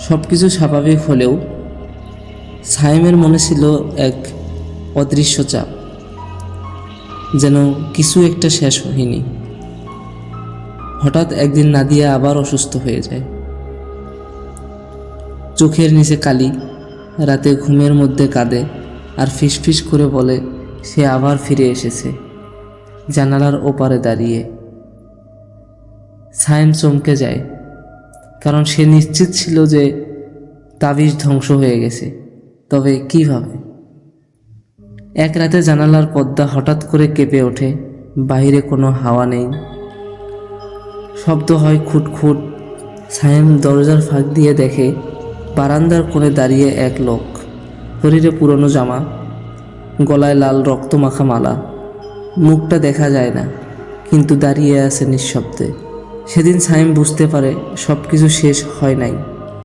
সব কিছু স্বাভাবিক হলেও সায়েমের মনে ছিল এক অদৃশ্য চাপ, যেন কিছু একটা শেষ হয়নি। হঠাৎ একদিন নাদিয়া আবার অসুস্থ হয়ে যায়। চোখের নিচে কালি, রাতে ঘুমের মধ্যে কাঁদে আর ফিসফিস করে বলে সে আবার ফিরে এসেছে, জানালার ওপারে দাঁড়িয়ে। সায়েম চমকে যায়, কারণ সে নিশ্চিত ছিল যে তাবিজ ধ্বংস হয়ে গেছে। তবে কিভাবে? এক রাতে জানালার পর্দা হঠাৎ করে কেঁপে ওঠে। বাইরে কোনো হাওয়া নেই, শব্দ হয় খুটখুট। সায়েম দরজার ফাঁক দিয়ে দেখে বারান্দার কোণে দাঁড়িয়ে এক লোক, শরীরে পুরনো জামা, গলায় লাল রক্তমাখা মালা। মুখটা দেখা যায় না, কিন্তু দাঁড়িয়ে আছে নিঃশব্দে। সেদিন সায়েম বুঝতে পারে সব কিছু শেষ হয় নাই।